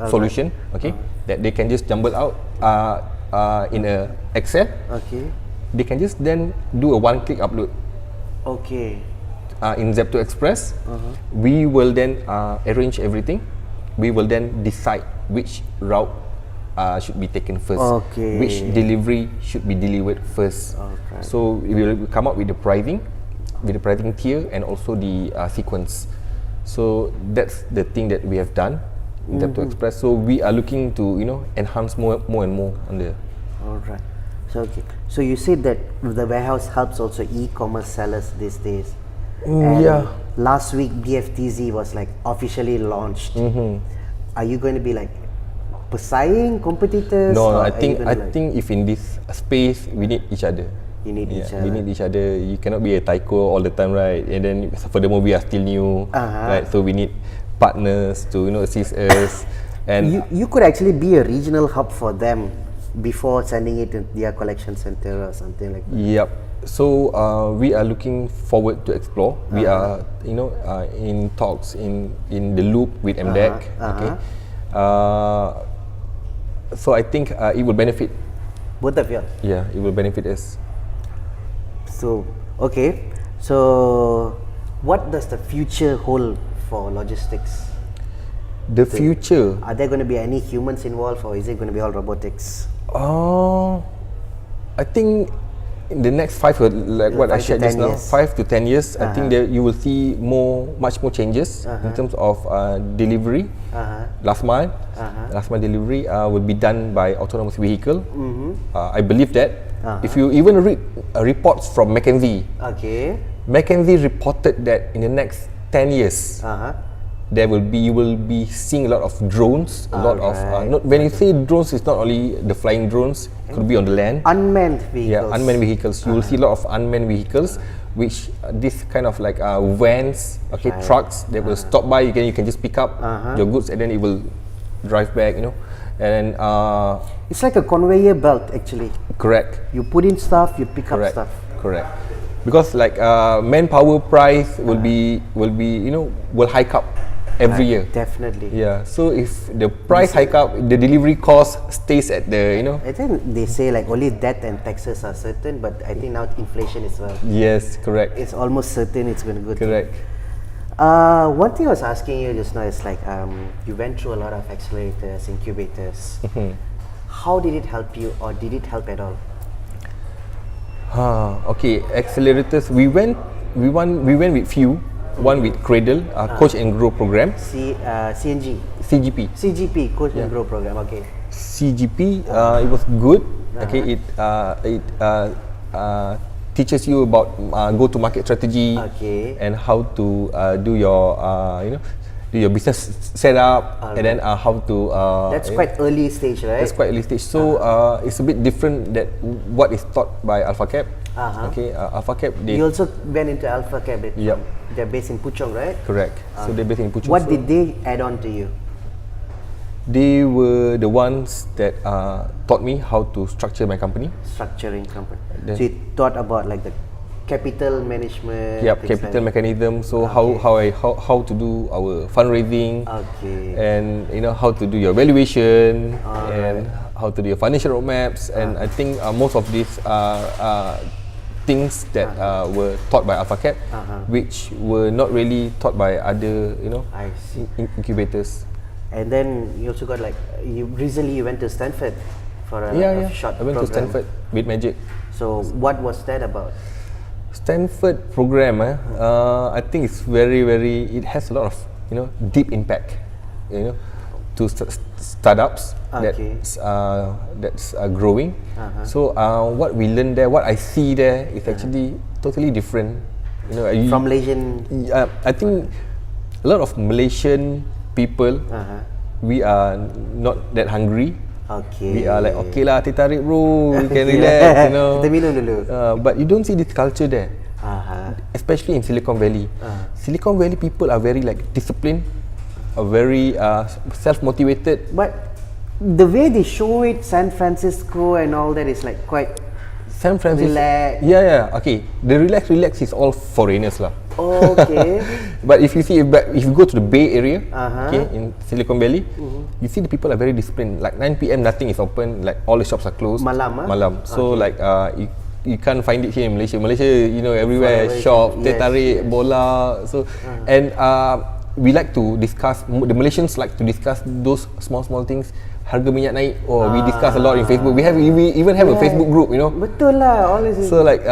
solution. Okay. that they can just jumble out in a Excel. Okay. They can just then do a one-click upload. Okay. In Zepto Express, we will then arrange everything. We will then decide which route should be taken first, Okay. which delivery should be delivered first. Okay. So we will come up with the pricing tier and also the sequence. So that's the thing that we have done in Zepto Express. So we are looking to enhance more and more on the. All right. So okay. So you said that the warehouse helps also e-commerce sellers these days. And yeah. last week BFTZ was like officially launched. Are you going to be like pursuing competitors? No, or I think if in this space we need each other. You need each We need each other. You cannot be a tyco all the time, right? And then furthermore, we are still new, right? So we need partners to assist us. And you could actually be a regional hub for them before sending it to their collection center or something like that. Yep. So we are looking forward to explore. We are in talks in the loop with MDEC. Okay. So I think it will benefit. Both of you. Yeah, it will benefit us. So okay. So what does the future hold for logistics? The future. Are there going to be any humans involved, or is it going to be all robotics? I think in the next what I shared just now, 5 to 10 years, I think that you will see much more changes in terms of delivery. Last mile delivery will be done by autonomous vehicle. I believe that. If you even read reports from McKinsey, McKinsey reported that in the next 10 years, you will be seeing a lot of drones, when you say drones, it's not only the flying drones, it could be on the land. Unmanned vehicles. Yeah, unmanned vehicles. You will see a lot of unmanned vehicles, which this kind of like vans, trucks that will stop by. You can just pick up your goods and then it will drive back. And it's like a conveyor belt actually. Correct. You put in stuff, you pick up stuff. Correct. Because like manpower price will hike up every year. Definitely. Yeah. So if the price hike up, the delivery cost stays at the I think they say like only death and taxes are certain, but I think now inflation as well. Yes, correct. It's almost certain it's going to go. Correct. One thing I was asking you just now is like you went through a lot of accelerators, incubators. How did it help you, or did it help at all? Okay, accelerators. We went with few. One with Cradle, Coach and Grow program. CNG. CGP, Coach and Grow program. Okay. CGP, it was good. Okay, it teaches you about go-to-market strategy and how to do your business setup, and then how to. That's quite early stage, right? That's quite early stage. So it's a bit different that what is taught by Alpha Cap. Okay, Alpha Cap. You also went into Alpha Cap. Yep. They're based in Puchong, right? Correct. So they're based in Puchong. What did they add on to you? They were the ones that taught me how to structure my company. Structuring company. So you taught about like the capital management. Yeah, capital mechanism. So how to do our fundraising. And how to do your valuation and how to do your financial roadmaps. And I think most of these things that were taught by Alpha Cap, which were not really taught by other incubators. And then you also got like recently you went to Stanford for a short program. I went to Stanford with Magic. So what was that about? Stanford program, I think it's it has a lot of deep impact, to startups that's growing. So what we learned there, what I see there is actually totally different. From Malaysian. I think a lot of Malaysian people, we are not that hungry. We are like, okay lah, teh tarik bro, we can relax, Kita minum dulu. But you don't see this culture there, especially in Silicon Valley. Silicon Valley people are very like disciplined, are very self-motivated. But the way they show it, San Francisco and all that is like quite San Francisco. Relax. Yeah. Okay. The relax is all foreigners lah. Okay. But if you see, if you go to the Bay Area, okay, Uh-huh. in Silicon Valley, you see the people are very disciplined. Like 9 p.m. nothing is open. Like all the shops are closed. Malam, ah? Malam. So like you can't find it here in Malaysia. Malaysia, you know, everywhere shop, teh tarik, bola. So and we like to discuss. The Malaysians like to discuss those small things. Harga minyak naik. We discuss a lot in Facebook. We even have a Facebook group, you know. Betul lah, always. So like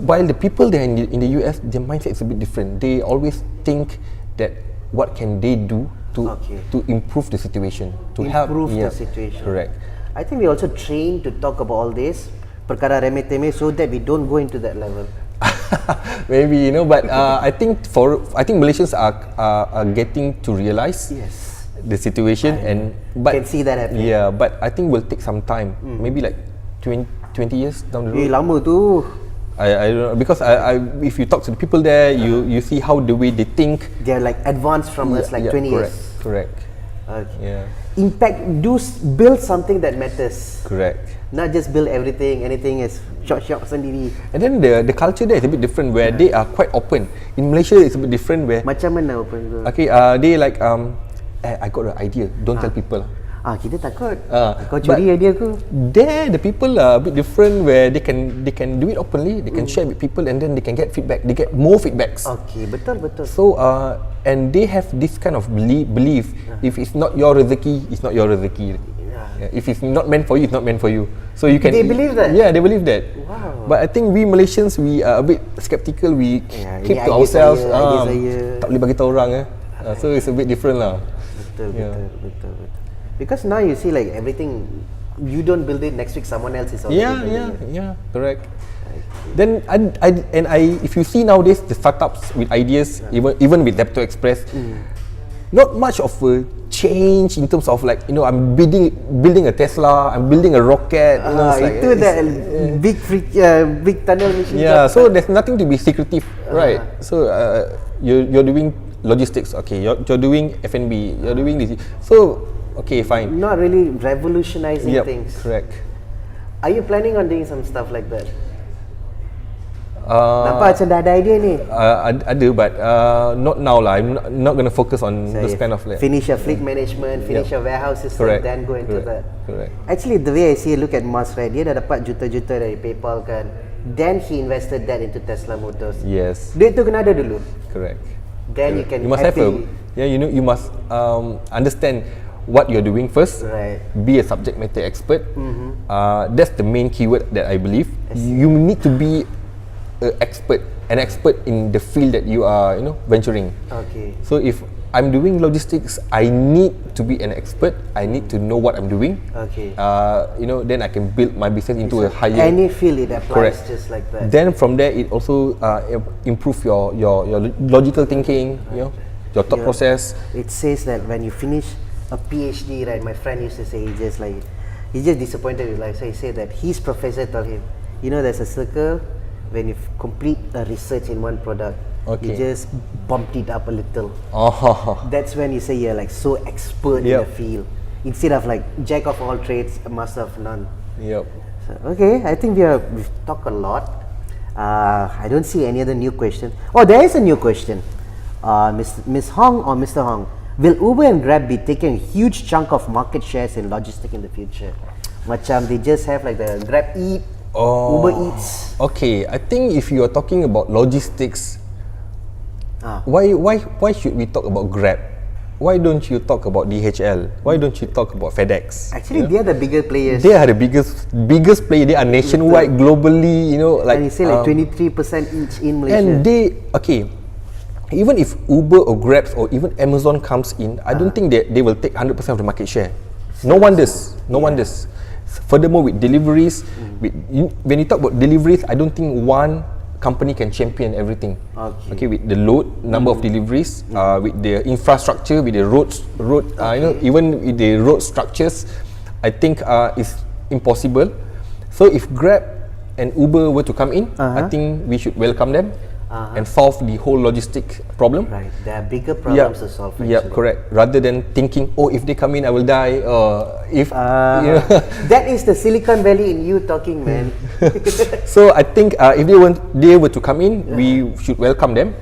while the people there in the US, their mindset is a bit different. They always think that what can they do to improve the situation, to help the situation. Correct. I think we also train to talk about all this perkara remeh-temeh so that we don't go into that level. Maybe, you know, but I think Malaysians are getting to realize the situation but can see that happening. Yeah, but I think will take some time. Maybe like 20 years down the road. Lama tu. I don't know, because if you talk to the people there, you see how the way they think. They're like advanced from us, like 20 years. Correct. Okay. Yeah. Impact, build something that matters. Correct. Not just build anything is short sendiri. And then the culture there is a bit different, where they are quite open. In Malaysia, it's a bit different, where Macam mana open tu? okay, they like I got an idea, don't tell people. Kita takut kau curi idea aku. There the people are a bit different, where they can do it openly, they can share with people, and then they can get feedback. They get more feedbacks. Okay, betul. So and they have this kind of belief, if it's not your rezeki, it's not your rezeki. Yeah, if it's not meant for you, it's not meant for you. So you can. They believe that. Yeah, they believe that. Wow. But I think we Malaysians, we are a bit skeptical. We keep to ourselves. Tak boleh bagi tahu orang. So it's a bit different lah. Betul. Because now you see like everything, you don't build it, next week someone else is already building it. Yeah, correct. Then if you see nowadays the startups with ideas, even with Depto Express, not much of a change in terms of like, you know, I'm building a Tesla, I'm building a rocket. You know, big tunnel mission. Yeah, so there's nothing to be secretive, right? So you're doing logistics, okay, you're doing F&B, you're doing this. So okay, fine. Not really revolutionizing things. Correct. Are you planning on doing some stuff like that? Nampak macam dah ada idea ni. Ada, but not now lah. I'm not going to focus on this kind of like. Finish your fleet management, finish your warehouse system, then go into that. Correct. Actually, the way I see, look at Musk, right? Dia dah dapat juta-juta dari PayPal kan. Then he invested that into Tesla Motors. Yes. Duit tu kena ada dulu. Correct. Then you can. You must have you must understand what you're doing first. Right. Be a subject matter expert. That's the main keyword that I believe. You need to be an expert in the field that you are, you know, venturing. Okay. So if I'm doing logistics, I need to be an expert. I need to know what I'm doing. Okay. You know, then I can build my business into a higher. Any field it applies. Correct. Just like that. Then from there, it also improve your logical thinking. You know, your thought process. It says that when you finish a PhD, right? My friend used to say he's just disappointed with life. So he said that his professor told him, you know, there's a circle. When you complete a research in one product, you just bumped it up a little. That's when you say you're like so expert in the field, instead of like jack of all trades, master of none. Yep. So, okay, I think we've talked a lot. I don't see any other new question. Oh, there is a new question. Miss Hong or Mr. Hong, will Uber and Grab be taking a huge chunk of market shares in logistics in the future? Macam they just have like the Grab Eat, Uber Eats. Okay, I think if you are talking about logistics, why should we talk about Grab? Why don't you talk about DHL? Why don't you talk about FedEx? Actually, they are the bigger players. They are the biggest player. They are nationwide, globally. You know, like and you say like 23% each in Malaysia. And even if Uber or Grab or even Amazon comes in, I don't think they will take 100% of the market share. No one does. Furthermore, with deliveries, when you talk about deliveries, I don't think one company can champion everything. Okay, with the load, number of deliveries, with the infrastructure, with the road, you know, even with the road structures, I think it's impossible. So if Grab and Uber were to come in, I think we should welcome them. and solve the whole logistic problem. Right. There are bigger problems to solve. Yeah, correct. Rather than thinking, oh, if they come in, I will die, or if you know. That is the Silicon Valley in you talking, man. So I think if they were to come in, we should welcome them.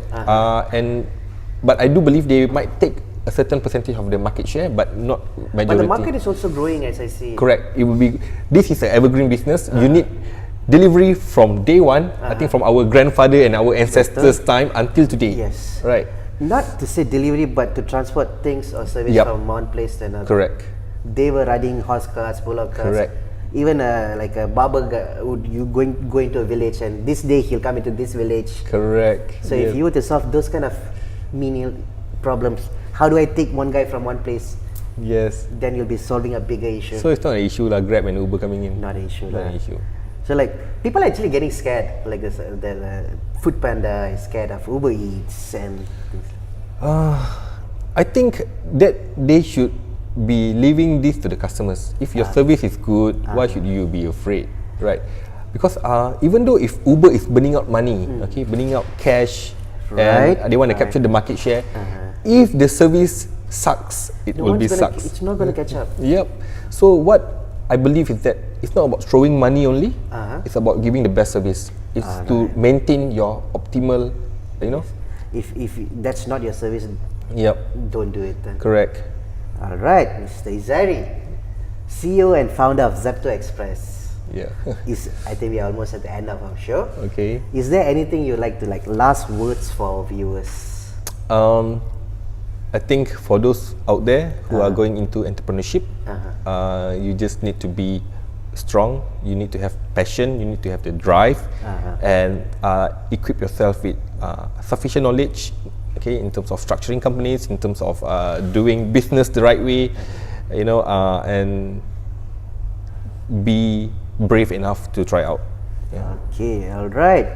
But I do believe they might take a certain percentage of the market share, but not majority. But the market is also growing, as I see. Correct. It will be. This is an evergreen business. You need delivery from day one. I think from our grandfather and our ancestors' time until today. Yes. Right. Not to say delivery, but to transport things or service from one place to another. Correct. They were riding horse cars, bullock cars. Correct. Even like a barber would you going to a village, and this day he'll come into this village. Correct. So if you were to solve those kind of menial problems, how do I take one guy from one place? Yes. Then you'll be solving a bigger issue. So it's not an issue like Grab and Uber coming in. Not an issue. Not an issue. So like people are actually getting scared. Like this, the Food Panda is scared of Uber Eats and things. I think that they should be leaving this to the customers. If your service is good, why should you be afraid, right? Because even though if Uber is burning out money, burning out cash, and they want to capture the market share, if the service sucks, it will be sucks. It's not going to catch up. Yep. So what I believe is that it's not about throwing money only. It's about giving the best service. It's to maintain your optimal, you know. If that's not your service, don't do it then. Correct. All right, Mr. Izzairi, CEO and founder of Zepto Express. Yeah. I think we are almost at the end of our show. Okay. Is there anything you'd like to last words for our viewers? I think for those out there who are going into entrepreneurship, you just need to be strong. You need to have passion. You need to have the drive, and equip yourself with sufficient knowledge. Okay, in terms of structuring companies, in terms of doing business the right way, you know, and be brave enough to try out. Yeah. Okay, all right.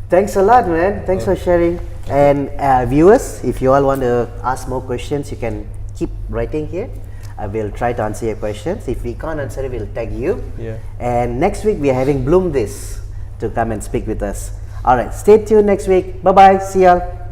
Thanks a lot, man. Thanks for sharing. And viewers, if you all want to ask more questions, you can keep writing here. I will try to answer your questions. If we can't answer it, we'll tag you. Yeah. And next week, we are having Bloom This to come and speak with us. All right, stay tuned next week. Bye-bye. See y'all.